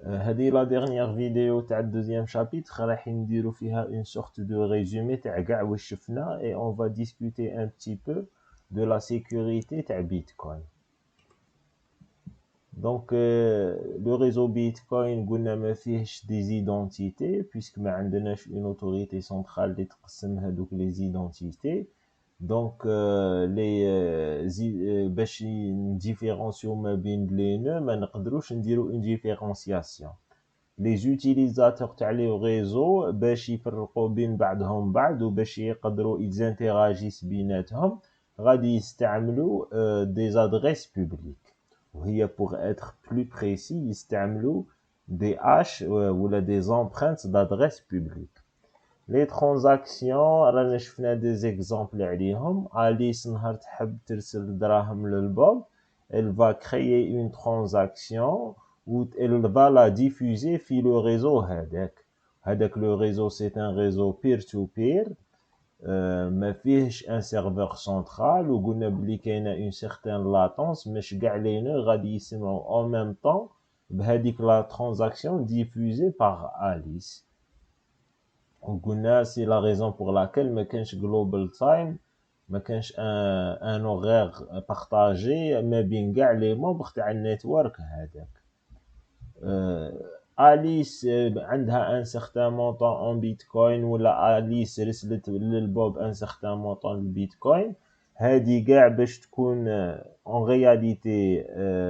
هذه la dernière vidéo تاع deuxième chapitre راح نديرو فيها une sorte de résumé تاع كاع واش شفنا et on va discuter un petit peu de la sécurité تاع Bitcoin. Donc le réseau Bitcoin قلنا ما فيهش des identités puisque ما عندناش une autorité centrale اللي تقسم هذوك les identités. Donc باش نديفيرونسيو ما بين les nœuds ما نقدروش نديرو une différenciation. Les utilisateurs تاع les réseaux باش يفرقوا بين بعضهم بعض وباش يقدروا ils interagissent بيناتهم غادي يستعملوا des adresses publiques وهي pour être plus précis يستعملوا des hashes ولا des empreintes d'adresses publiques. Les transactions رانا شفنا des exemples عليهم. Alice نهار تحب ترسل دراهم للبوب elle va créer une transaction où elle va la diffuser في le réseau هذاك le réseau c'est un réseau peer-to-peer ما فيهش un serveur central وقلنا بلي كاينه une certaine latence مش كاع les nœuds غادي يسمعوا en même temps بهذيك la transaction diffusée par Alice. وقلنا c'est la raison pour laquelle ما كانش global time ما كانش un horaire partagé ما بين كاع les membres تاع النيتورك هذاك. أليس عندها un certain montant en bitcoin ولا أليس رسلت للبوب un certain montant البيتكوين هذه كاع باش تكون en réalité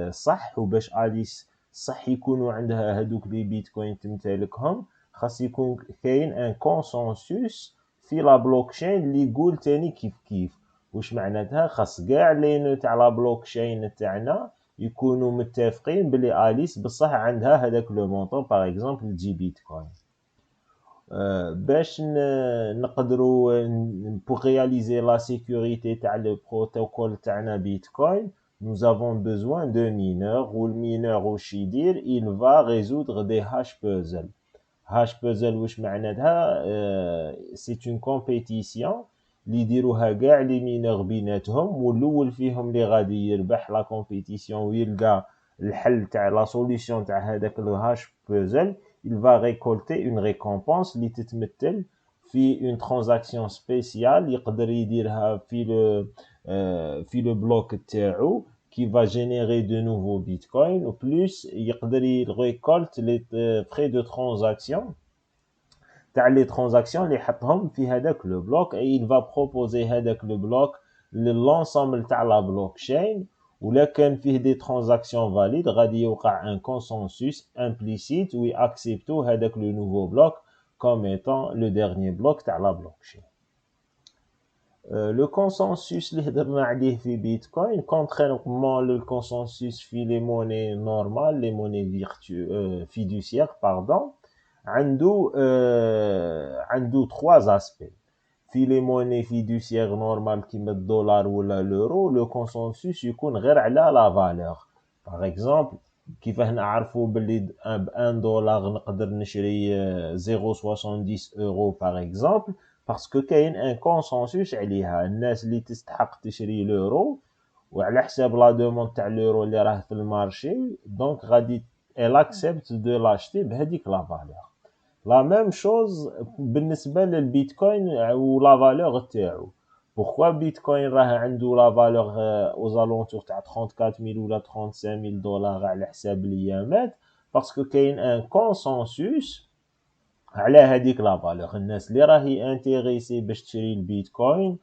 صح وباش أليس صح يكونوا عندها هذوك لي بيتكوين تمتلكهم خاص يكون كاين ان كونسنسوس في لا بلوكشين اللي يقول تاني كيف واش معناتها خاص كاع لي نو تاع لا بلوكشين تاعنا يكونوا متفقين بلي أليس بصح عندها هذاك لو مونطون باغ اكزومبل 10 بيتكوين. باش نقدروا pour réaliser la sécurité تاع le protocole تاعنا بيتكوين nous avons besoin de mineurs ou le mineur واش يدير il va résoudre des hash puzzles. hash puzzle واش معناتها c'est une compétition اللي يديروها كاع لي مينور بيناتهم والاول فيهم اللي غادي يربح لا كومبيتيسيون ويلقى الحل تاع لا سوليوشن تاع هذاك الهاش بوزل il va récolter une récompense اللي تتمثل في une transaction spéciale يقدر يديرها في le bloc تاعو qui va générer de nouveaux bitcoins ou plus يقدر récolte les frais de transaction تاع les transactions اللي حطهم في هذاك le bloc et il va proposer هذاك le bloc للensemble تاع la blockchain ولا كان فيه des transactions valides غادي يوقع un consensus implicite où accepter هذاك le nouveau bloc comme étant le dernier bloc تاع la blockchain. Le consensus اللي هضرنا عليه في بيتكوين contrairement le consensus في les monnaies normales les monnaies fiduciaires pardon عنده trois aspects. في les monnaies fiduciaires normales كيما الدولار ولا l'euro le consensus يكون غير على la valeur. Par exemple كيفاه نعرفوا باللي ب 1 دولار نقدر نشري 0.70 euro par exemple parce que كاين ان كونسنسوس عليها الناس اللي تستحق تشري لورو وعلى حساب لا دوموند تاع لورو اللي راه في المارشي دونك غادي elle accepte de l'acheter بهذيك لا فالور. لا ميم شوز بالنسبه للبيتكوين ولا فالور تاعو. pourquoi بيتكوين راه عنده لا فالور aux alentours تاع 34000 ولا 35000 دولار على حساب الايامات باسكو كاين ان كونسنسوس على هذيك لا فالور. الناس اللي راهي انتريسي باش تشري البيتكوين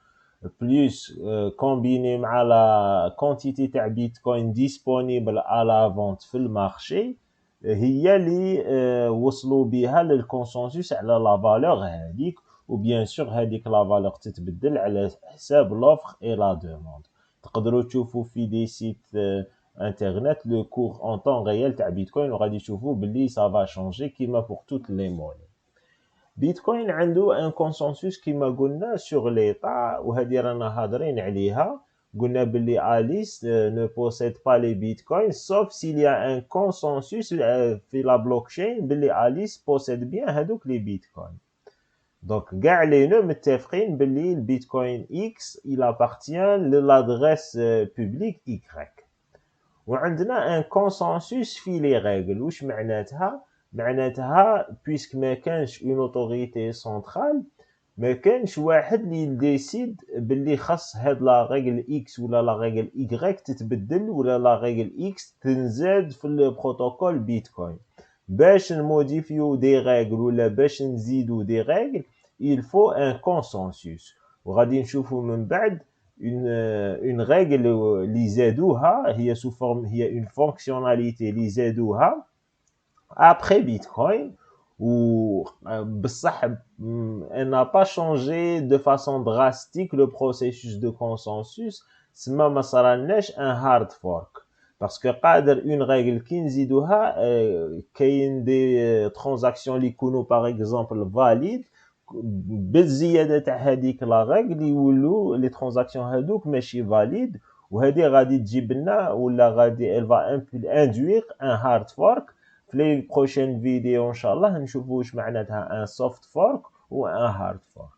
بلس كومبيني مع لا كونتيتي تاع بيتكوين ديسپونيبل على لا فونت في المارشي هي اللي وصلوا بها للكونسنسوس على لا فالور هذيك وبيان سور هذيك لا فالور تتبدل على حساب لوفر اي لا دوموند. تقدروا تشوفوا في دي سيت انترنت لو كور en temps réel تاع بيتكوين وغادي تشوفوا باللي ça va changer كيما pour toutes les monnaies. بيتكوين عنده ان كونسنسوس كيما قلنا سور ليطا وهذه رانا هادرين عليها. قلنا باللي أليس ne possède pas les bitcoins sauf s'il y a un consensus في la blockchain باللي أليس possède bien هذوك les bitcoins. donc كاع لي نو متفقين باللي البيتكوين X il appartient للادريس publique Y. وعندنا ان كونسنسوس في لي ريغل. واش معناتها بويسك ما كانش اون اوتوريتي سنترال، ما كانش واحد اللي يديسيد باللي خاص هاد لا ريغل اكس ولا لا ريغل ايغريك تتبدل ولا لا ريغل اكس تنزاد في البروتوكول بيتكوين. باش نموديفيو دي ريغل ولا باش نزيدو دي ريغل il faut un consensus. وغادي نشوفو من بعد une règle اللي زادوها هي sous forme هي une fonctionnalité اللي زادوها après Bitcoin ou بصح elle n'a pas changé de façon drastique le processus de consensus. سما ما صرالناش un hard fork parce que قادر une règle كي نزيدوها كاين دي transactions اللي يكونوا par exemple valide بالزياده تاع هذيك لا ريغل يولوا لي ترانزاكسيون هذوك ماشي فاليد، وهذه غادي تجيب لنا ولا غادي الفا اندوير ان هارد فورك. في لي بروشين فيديو ان شاء الله نشوفوا واش معناتها ان سوفت فورك و ان هارد فورك.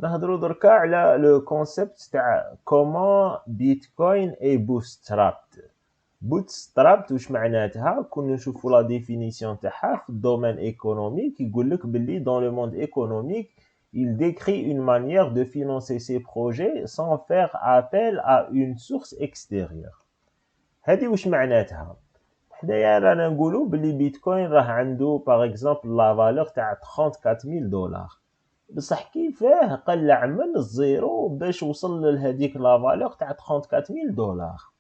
نهضروا دركا على لو كونسيبت تاع كومون بيتكوين اي بوسترابد. bootstrapped واش معناتها؟ كنا نشوفوا لا ديفينيسيون تاعها في الدومين ايكونوميك. يقول لك باللي dans le monde économique il décrit une manière de financer ses projets sans faire appel à une source extérieure. هذه واش معناتها؟ حنايا رانا نقولوا باللي بيتكوين راه عنده باغ اكزومبل لا فالور تاع 34000 دولار، بصح كيفاه قلع من الزيرو باش وصل لهذيك لا فالور تاع 34000 دولار؟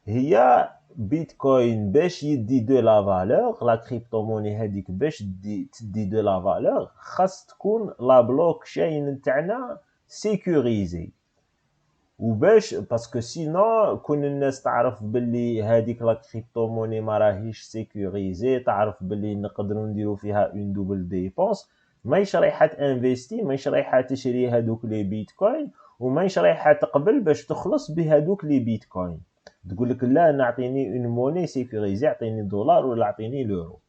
هي بيتكوين باش يدي دو لا فالور، لا كريبتوموني هذيك باش تدي دو لا فالور خاص تكون لا بلوك تشين تاعنا سيكوريزي. وباش باسكو سينو كون الناس تعرف باللي هذيك لا كريبتوموني ما راهيش سيكوريزي، تعرف باللي نقدروا نديروا فيها اون دوبل ديبونس، ماهيش رايحه انفيستي، ماهيش رايحه تشري هذوك لي بيتكوين، وماهيش رايحه تقبل باش تخلص بهذوك لي بيتكوين. تقول لك لا نعطيني اون موني سيكوريزي، اعطيني دولار ولا اعطيني لورو.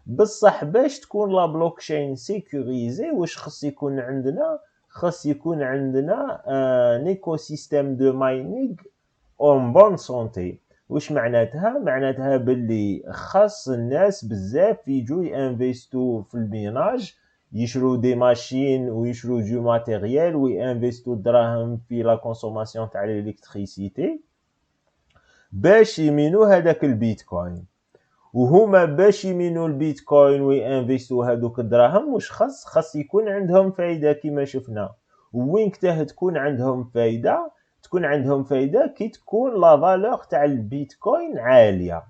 بصح باش تكون لا بلوكشين سيكوريزي واش خص يكون عندنا؟ خص يكون عندنا ان ايكو سيستيم دو ماينينغ اون بون سونتي. واش معناتها؟ معناتها باللي خاص الناس بزاف يجوا ينفيستو في الميناج، يشرو دي ماشين ويشرو جو ماتيريال وينفيستو الدراهم في لا كونسوماسيون تاع الالكتريسيتي باش يمينو هذاك البيتكوين. وهما باش يمينو البيتكوين وينفيستو هذوك الدراهم واش خاص يكون عندهم فايده كما شفنا. وين كتاه تكون عندهم فايده؟ تكون عندهم فايده كي تكون لا فالور تاع البيتكوين عاليه.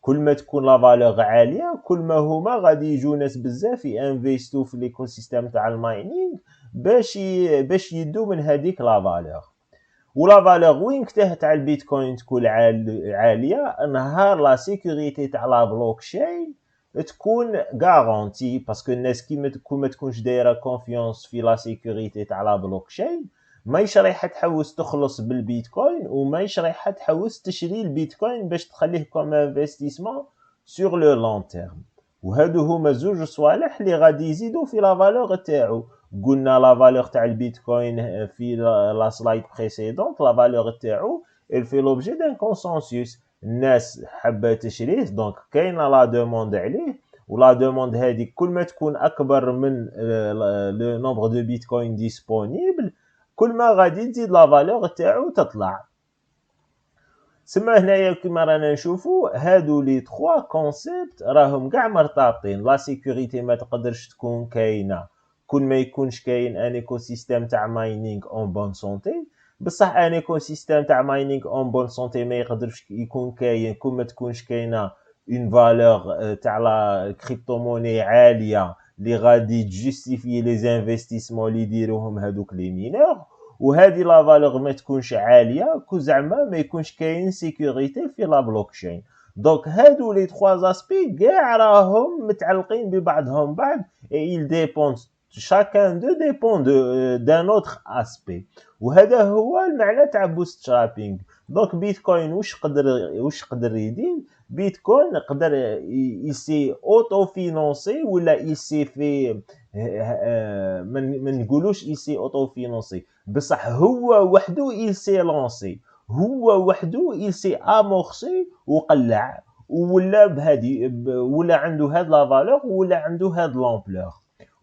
كل ما تكون لا فالور عاليه كل ما هما غادي يجوا ناس بزاف ينفيستو في ليكو سيستيم تاع الماينينغ باش يدو من هذيك لا فالور. ولا فالور وين كتاه تاع البيتكوين تكون عاليه، نهار لا سيكوريتي تاع لا بلوكشين تكون غارونتي، باسكو الناس كيما ما تكونش دايره كونفيونس في لا سيكوريتي تاع لا بلوكشين ماهيش رايحه تحوس تخلص بالبيتكوين وماهيش رايحه تحوس تشري البيتكوين باش تخليه كوم انفستيسمون سور لو لون تيرم. وهادو هما زوج صوالح اللي غادي يزيدوا في لا فالور تاعو. قلنا لا فالور تاع البيتكوين في لا سلايد بريسيدونت لا فالور تاعو il fait l'objet d'un consensus. الناس حابه تشريه دونك كاينه لا دوموند عليه، ولا دوموند هذيك كل ما تكون اكبر من لو نومبر دو بيتكوين ديسپونيبل كل ما غادي تزيد لا فالور تاعو تطلع. سما هنايا كما رانا نشوفوا هادو لي 3 كونسيبت راهم كاع مرتبطين. لا سيكوريتي ما تقدرش تكون كاينه كل ما يكونش كاين ان ايكو سيستيم تاع ماينينغ اون بون سونتي، بصح ان ايكو سيستيم تاع ماينينغ اون بون سونتي ما يقدرش يكون كاين كل ما تكونش كاينه اون فالور تاع لا كريبتوموني عاليه اللي غادي تجوستيفي لي زانفستيسمون اللي يديروهم هادوك لي مينور. وهذه لا فالور ما تكونش عاليه كو زعما ما يكونش كاين سيكوريتي في لا بلوكشين. دونك هادو لي 3 اسبي كاع راهم متعلقين ببعضهم بعض et ils dépendent chacun d'eux dépend d'un autre aspect. وهذا هو المعنى تاع بوسترابينغ. دونك بيتكوين واش قدر يدير؟ بيتكوين قدر يسي اوتو فينونسي ولا يسي في ما نقولوش يسي اوتو فينونسي، بصح هو وحده يسي لونسي. هو وحده il s'est amorcé وقلع ولا ولا عنده هاد لا فالور ولا عنده هاد لامبلور.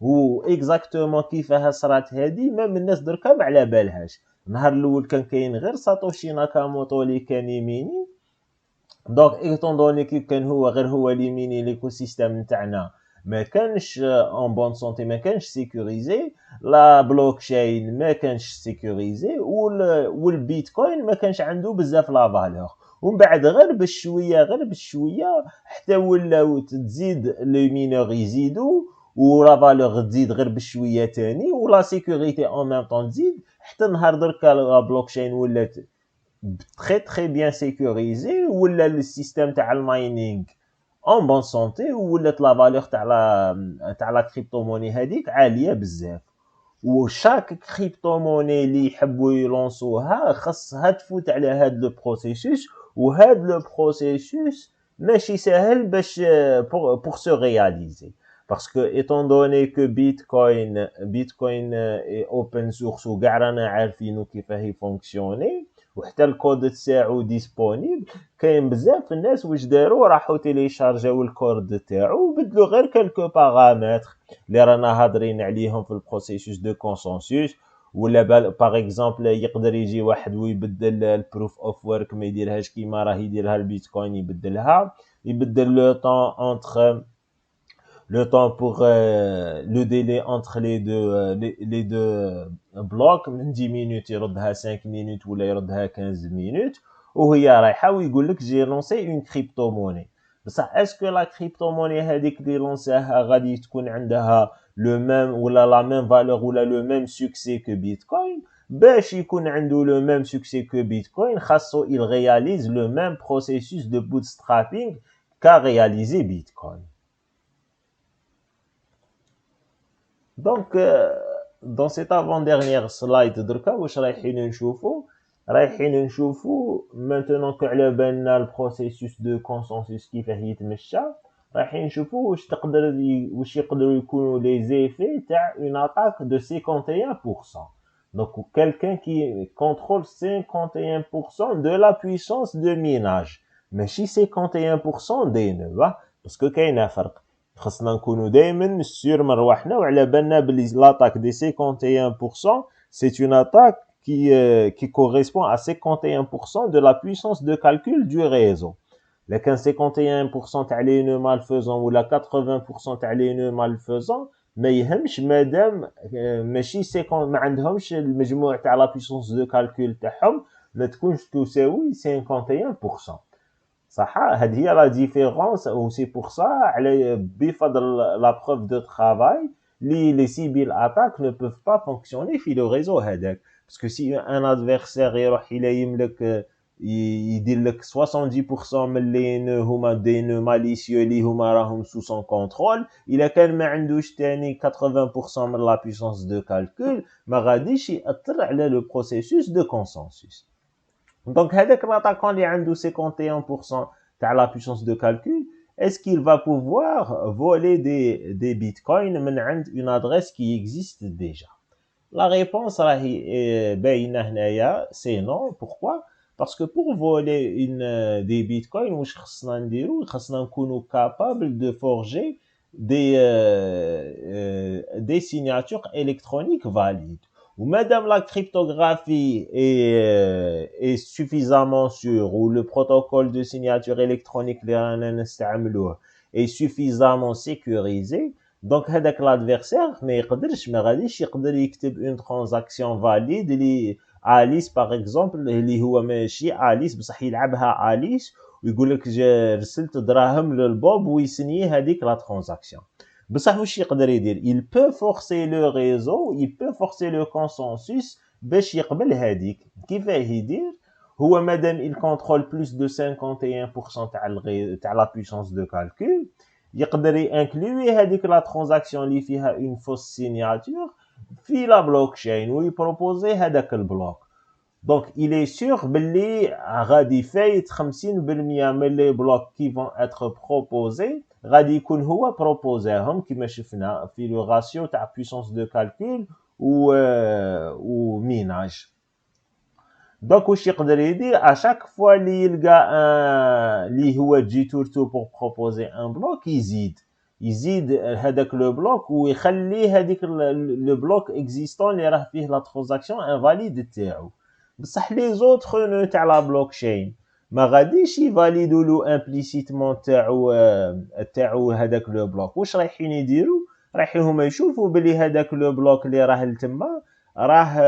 و اكزاكتومون كيفاه صرات هادي ميم الناس دركا ما على بالهاش. النهار الاول كان كاين غير ساتوشي ناكاموتو اللي كان يميني، دونك ايتون دوني كي كان هو غير هو اللي ميني ليكو سيستيم نتاعنا ما كانش اون بون سونتي، ما كانش سيكوريزي، لا بلوك تشين ما كانش سيكوريزي، والبيتكوين ما كانش عنده بزاف لا فالور. ومن بعد غير بالشويه حتى ولاو تزيد لي مينور يزيدوا ولا فالور تزيد غير بالشويه تاني ولا سيكوريتي اون ميم طون تزيد، حتى نهار دركا لا بلوك تشين ولات très bien sécurisé ولا le système تاع الماينينغ en bonne santé ولات لا فالور تاع لا كريبتوموني هذيك عاليه بزاف. وشاك كريبتوموني اللي يحبوا يلونسوها خاصها تفوت على هاد لو بروسيسوس، وهاد لو بروسيسوس ماشي ساهل باش pour se réaliser parce que étant donné que bitcoin est open source وكاع رانا عارفينو كيفاه يفونكسيوني وحتى الكود تاعو ديسپونيبل، كاين بزاف الناس واش داروا راحوا تيليشارجاو الكود تاعو وبدلوا غير كالكو بارامتر اللي رانا هادرين عليهم في البروسيسوس دو كونسنسوس. ولا باغ اكزومبل يقدر يجي واحد ويبدل البروف اوف ورك ما يديرهاش كيما راه يديرها البيتكوين، يبدل لو طون انتر le temps pour le délai entre les deux blocs من 10 minutes يردها 5 minutes ولا يردها 15 minutes وهي رايحه ويقول لك جي لونسي اون كريبتوموني. بصح اسكو لا كريبتوموني هذيك اللي لونساها غادي تكون عندها لو ميم ولا لا ميم فالور ولا لو ميم سوكسي كو بيتكوين؟ باش يكون عنده لو ميم سوكسي كو بيتكوين خاصو il réalise le même processus de bootstrapping qu'a réalisé Bitcoin. Donc, dans cette avant-dernière slide دركا واش رايحين نشوفوا maintenant que على بالنا البروسيسوس دو كونسنسوس كيفاه يتمشى، رايحين نشوفوا واش يقدروا يكونوا لي زيفي تاع une attaque de 51%. Donc quelqu'un qui contrôle 51% de la puissance de minage ماشي 51% des nœuds parce que كاين فرق. خاصنا نكونوا دائما سير من رواحنا وعلى بالنا بلي l'attaque des 51% c'est une attaque qui correspond à 51% de la puissance de calcul du réseau. لكن 51% تاع لي نو malfaisants ولا 80% تاع لي نو malfaisants ما يهمش مادام ماشي 50 ما عندهمش المجموع تاع لا puissance de calcul تاعهم ما تكونش تساوي 51%. صح هذه هي لا ديفيرونس و سي بور سا على بفضل لا بروف دو ترافاي لي سيبيل اتاك ne peuvent pas fonctionner في لو ريزو هذاك باسكو سي ان ادفيرسير يروح يلايم لك يدير لك 70% من لي نو هما دي نو ماليسيو اللي هما راهم سو سون كونترول، الا كان ما عندوش تاني 80% من لا بيسونس دو كالكول ما غاديش ياثر على لو بروسيسوس دو كونسنسوس. Donc, هذاك l'attaquant اللي عنده 51% تاع la puissance de calcul, est-ce qu'il va pouvoir voler des bitcoins من عند une adresse qui existe déjà? La réponse راهي باينه هنايا c'est non. Pourquoi? Parce que pour voler des bitcoins واش خصنا نديرو؟ خصنا نكونوا capable de forger des signatures électroniques valides. Ou madame la cryptographie est suffisamment sûre ou le protocole de signature électronique est suffisamment sécurisé, donc هذاك l'adversaire ما غاديش يقدر يكتب une transaction valide اللي Alice par exemple اللي هو ماشي Alice بصح يلعبها Alice ويقول لك رسلت دراهم للبوب ويسني هذيك لا transaction. بصح واش يقدر يدير؟ il peut forcer le réseau, il peut forcer le consensus باش يقبل هذيك. كيفاه يدير؟ هو مادام il contrôle plus de 51% تاع la puissance de calcul يقدر ينكلوي هذيك لا ترانزاكسيون اللي فيها une fausse signature في لا بلوكشين ويبروبوزي هذاك البلوك. Donc il est sûr باللي غادي فايت 50% من لي بلوك qui vont être proposés غادي يكون هو بروبوزاهم كما شفنا في لو راسيو تاع puissance de calcul و ميناج. دونك واش يقدر يدير اشاك فوا اللي يلقى اللي هو جي تورتو بور بروبوزي ان بلوك يزيد هذاك لو بلوك ويخلي هذيك لو بلوك اكزيستون اللي راه فيه لا ترانزاكسيون انفاليد تاعو. بصح لي زوتر نو تاع لا بلوك تشين ما غاديش يفاليدو لو امبليسيتمون تاعو هذاك لو بلوك. واش رايحين يديروا؟ رايحين هما يشوفوا بلي هذاك لو بلوك اللي راه لتما راه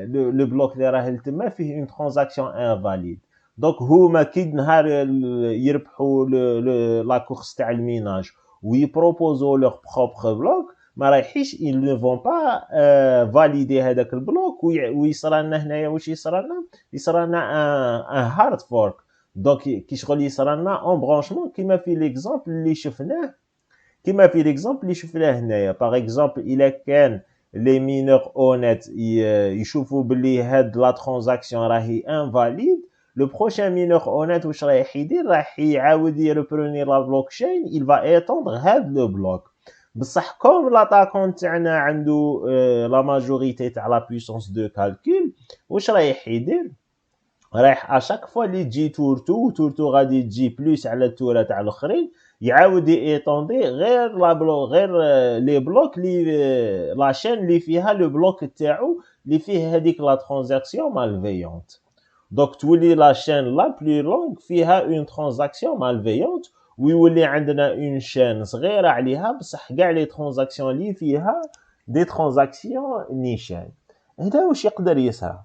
لو بلوك اللي راه لتما فيه اون ترانزاكسيون انفاليد. دونك هما كي نهار يربحوا لا كورس تاع الميناج ويبروبوزو لور بروبر بلوك ما رايحيش ils ne vont pas valider هذاك البلوك ويصرى لنا هنايا واش يصرى لنا؟ يصرى لنا ان هارد فورك. دونك كي شغل يصرى لنا اون برانشمون كيما في ليكزامبل اللي شفناه هنايا. باغ اكزومبل الا كان لي مينور اونيت يشوفوا بلي هاد لا ترانزاكسيون راهي انفاليد، لو بروشان مينور اونيت واش رايح يدير؟ رايح يعاود يربروني لا بلوك تشين il va étendre هاد لو بلوك. بصح كوم لاتاكون تاعنا عنده لا ماجوريتي تاع لا بويسونس دو كالكول، واش رايح يدير؟ رايح اشاك فوا اللي تجي تورتو غادي تجي بلوس على التوره تاع الاخرين يعاود ايطوندي غير لا بلوك غير لي بلوك لي لا شين اللي فيها لو بلوك تاعو اللي فيه هذيك لا ترانزاكسيون مالفيونت. دونك تولي لا شين لا بلو لونغ فيها اون ترانزاكسيون مالفيونت ويولي عندنا اون شين صغيره عليها بصح كاع لي ترانزاكسيون اللي فيها دي ترانزاكسيون نيشان. هذا واش يقدر يصرى.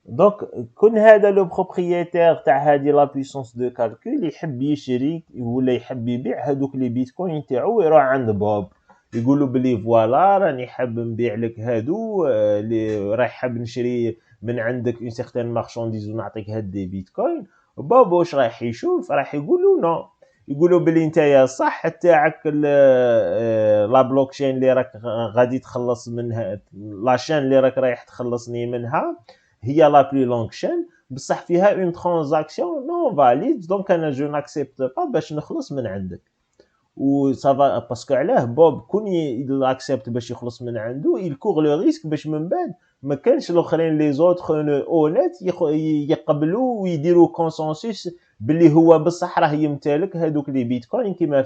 دونك كون هذا لو بروبريتير تاع هذه لا بويسونس دو كالكول يحب يشري ولا يحب يبيع هذوك لي بيتكوين تاعو ويروح عند بوب يقولوا بلي فوالا راني حاب نبيع لك هادو اللي راح حاب نشري من عندك اون سيغتان مارشانديز ونعطيك هاد دي بيتكوين. بوب واش راح يشوف؟ راح يقولوا نو، يقولوا بلي نتايا صح تاعك لا بلوك تشين اللي راك غادي تخلص منها لا شين اللي راك رايح تخلصني منها هي لا بلو لونغ شين بصح فيها اون ترانزاكسيون نون فاليد دونك انا جو ناكسبت با باش نخلص من عندك. و سافا باسكو علاه بوب كون ياكسبت باش يخلص من عنده يكور لو ريسك باش من بعد ما كانش الاخرين لي زوتر اونيت يقبلوا ويديروا كونسنسوس باللي هو بصح راه يمتلك هذوك لي بيتكوين كيما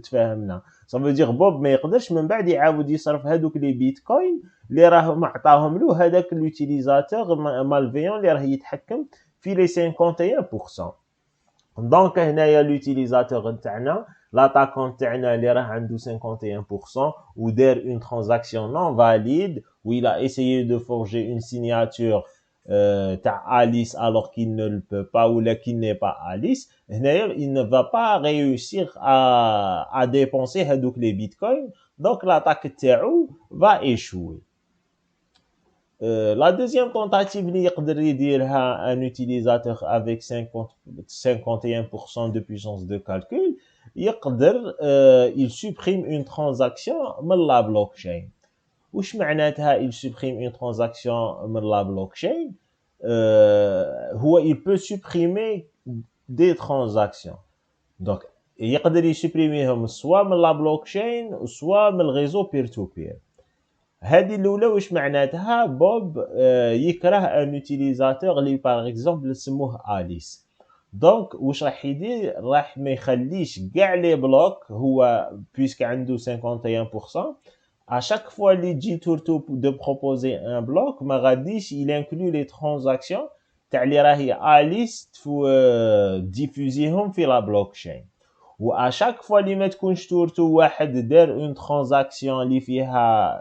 تفاهمنا. صافي دير بوب ما يقدرش من بعد يعاود يصرف هذوك لي بيتكوين اللي راه عطاهم له هذاك لوتيليزاتور مالفيون اللي راه يتحكم في لي 51%. دونك هنايا لوتيليزاتور نتاعنا l'attaquant تاعنا اللي راه عنده 51% ودار une transaction non valide où il a essayé de forger une signature تاع Alice alors qu'il ne le peut pas ou qu'il n'est pas Alice. هنايا il ne va pas réussir à dépenser هذوك les bitcoins donc l'attaque تاعو va échouer. La deuxième tentative اللي يقدر يديرها un utilisateur avec 51% de puissance de calcul يقدر il supprime une transaction من la blockchain. واش معناتها il supprime une transaction من la blockchain؟ هو il peut supprimer des transactions. donc يقدر يسبريميهم سواء من la blockchain سواء من الريزو بير تو بير. هذه الاولى واش معناتها؟ بوب يكره ان يوتيليزاتور اللي باغ اكزومبل نسموه اليس. دونك واش راح يدير؟ راح ما يخليش كاع لي بلوك هو بويسك عنده 51% اشاك فوا اللي تجي تورتو دو بروبوزي ان بلوك ما غاديش يلانكلو لي ترانزاكسيون تاع اللي راهي اليس ديفوزيهم في لا بلوكشين. و اشاك فوا اللي ما تكونش تورتو واحد دار اون ترانزاكسيون اللي فيها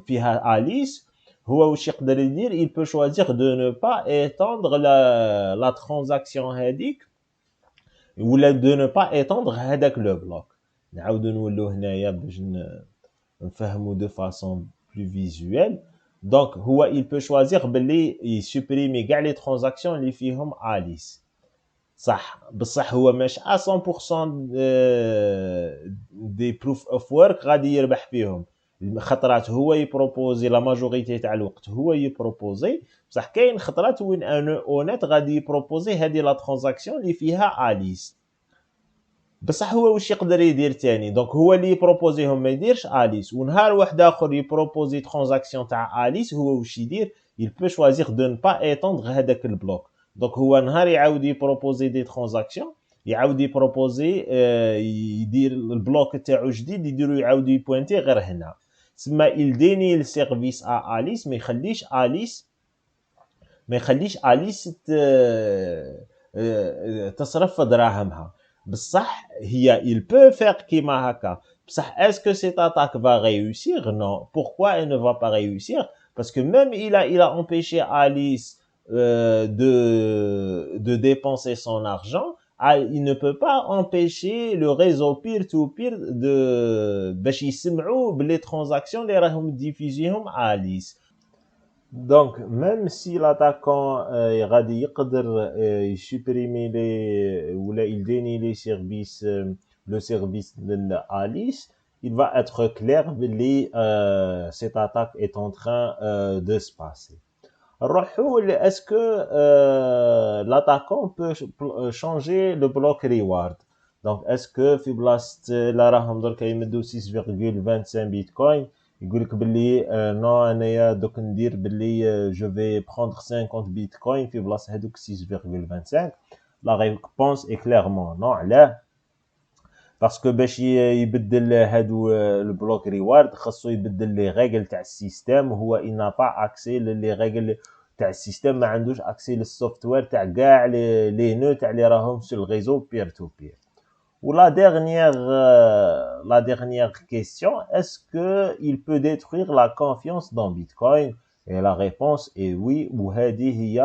فيها اليس هو واش يقدر يدير؟ il peut choisir de ne pas étendre la transaction هذيك ولا de ne pas étendre هذاك لو بلوك. نعاودو نولو هنايا باش نفهمو دو فاصون بلو فيزوال. دونك هو il peut choisir باللي يسبريمي كاع لي ترانزاكسيون اللي فيهم اليس صح بصح هو مش 100% دي بروف اوف ورك غادي يربح فيهم خطرات هو يبروبوزي لا ماجوريتي تاع الوقت هو يبروبوزي بصح كاين خطرات وين ان اونيت غادي يبروبوزي هذه لا ترانزاكسيون اللي فيها اليس بصح هو واش يقدر يدير تاني؟ دونك هو اللي يبروبوزيهم ما يديرش اليس ونهار واحد اخر يبروبوزي ترانزاكسيون تاع اليس هو واش يدير؟ il peut choisir de ne pas étendre هذاك البلوك. Donc هو نهار يعاود يبروبوزي دي ترانزاكسيون يعاود يبروبوزي يدير البلوك تاعو جديد يديرو يعاود يبوينتي غير هنا. تسمى il dénie le service à Alice ما يخليش أليس تصرف في دراهمها. بصح هي il peut faire كيما هكا. بصح est-ce que cette attaque va réussir? Non. Pourquoi elle ne va pas réussir? Parce que même il a empêché Alice de dépenser son argent. Il ne peut pas empêcher le réseau peer-to-peer de باش يسمعوا بلي transactions اللي راهم ديفيزيهم Alice. Donc, même si l'attaquant غادي يقدر يسوبريمي لي ولا il dénie les services le service de Alice, il va être clair que cette attaque est en train de se passer. Est-ce que l'attaquant peut changer le bloc reward? Donc, est-ce que في بلاصة لا راهم درك يمدوا 6,25 بيتكوين يقول لك باللي نو انايا دوك ندير باللي جو في بروندر 50 بيتكوين في بلاصه هذوك 6,25 لا ريبونس اي كليرمون نو. علاه؟ باسكو باش يبدل هادو البلوك ريوارد خاصو يبدل لي ريغل تاع السيستم وهو انا با اكسي لي ريغل تاع السيستم ما عندوش اكسي للسوفتوير تاع كاع لي نو تاع اللي راهم في الريزو بير تو بير. Ou la dernière question, est-ce qu'il peut détruire la confiance dans Bitcoin? Et la réponse est oui, ou هذه هي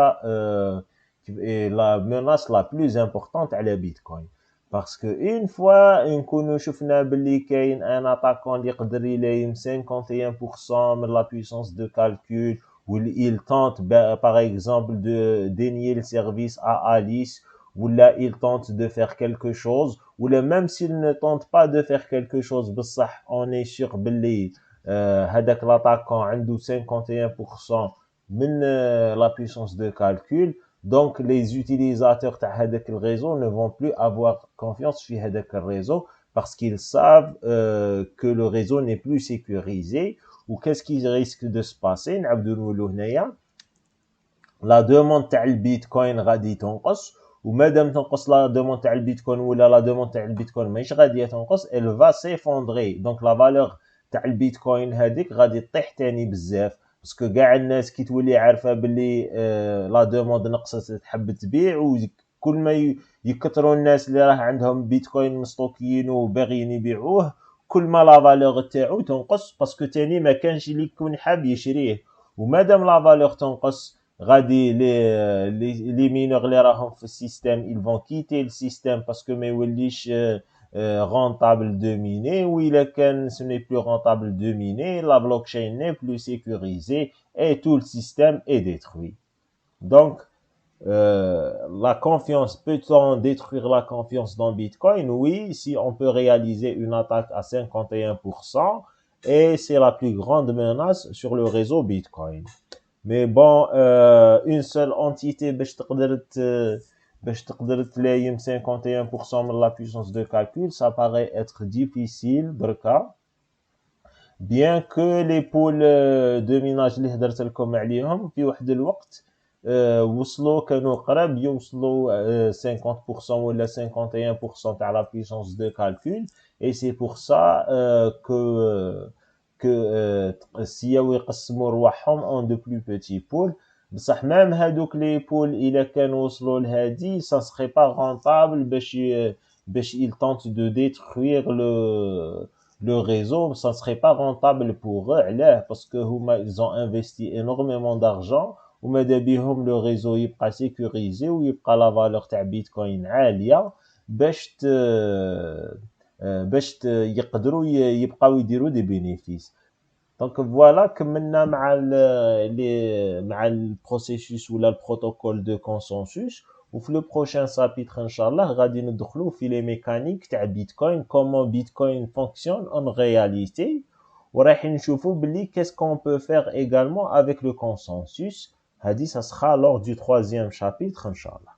la menace la plus importante à la Bitcoin. Parce que une fois نكونوا شفنا باللي كاين un attaquant اللي يقدر يلايم 51% من la puissance de calcul, où il tente par exemple de dénier le service à Alice, ou là il tente de faire quelque chose, ou là même s'il ne tente pas de faire quelque chose, بصح on est sûr باللي هذاك l'attaquant عنده 51% من la puissance de calcul. Donc les utilisateurs تاع هذاك الريزو ne vont plus avoir confiance في هذاك الريزو parce qu'ils savent que le réseau n'est plus sécurisé. Ou qu'est-ce qui risque de se passer? نعاودو نقولو هنايا la demande تاع البيتكوين غادي تنقص، ومادام تنقص لا دوموند تاع البيتكوين ولا لا دوموند تاع البيتكوين ماهيش غاديه تنقص elle va s'effondrer. دونك لا فالور تاع البيتكوين هذيك غادي طيح تاني بزاف باسكو كاع الناس كي تولي عارفه باللي لا دوموند نقصت تحب تبيع، وكل ما يكثروا الناس اللي راه عندهم بيتكوين مستوكيين وباغيين يبيعوه كل ما لا فالور تاعو تنقص باسكو تاني ما كانش اللي يكون حاب يشريه. ومادام لا فالور تنقص غادي لي مينور اللي راهم في السيستم ils vont quitter le système parce que ما يوليش rentable de miner, ou il est que ce n'est plus rentable de miner, la blockchain n'est plus sécurisée et tout le système est détruit. Donc la confiance, peut-on détruire la confiance dans Bitcoin? Oui, si on peut réaliser une attaque à 51%, et c'est la plus grande menace sur le réseau Bitcoin. Mais bon, une seule entité باش تقدر تلايم 51% من la puissance de calcul, ça paraît être difficile دركا. Bien que les pools de minage اللي هدرت لكم عليهم في واحد الوقت وصلوا كانوا قراب يوصلوا 50% ولا 51% تاع la puissance de calcul, et c'est pour ça que سياو يقسموا رواحهم en de plus petits pools. بصح مام هادوك لي بول الا كانوا وصلوا لهادي ça serait pas rentable باش ils tentent de détruire le réseau, ça serait pas rentable pour eux. علاه؟ parce que هما ils ont investi énormément d'argent وماذا بيهم le réseau يبقى sécurisé ويبقى la valeur تاع بيتكوين عاليه باش يقدروا يبقاو يديروا des bénéfices. Donc voilà, كملنا مع البروسيسوس ولا البروتوكول دو كونسنسوس. وفي لو بروشان شابيتر ان شاء الله غادي ندخلوا في لي ميكانيك تاع بيتكوين، كومون بيتكوين فونكسيون اون رياليتي، ورايحين نشوفوا باللي qu'est-ce qu'on peut faire également avec le consensus. هذه ça sera lors du troisième chapitre ان شاء الله.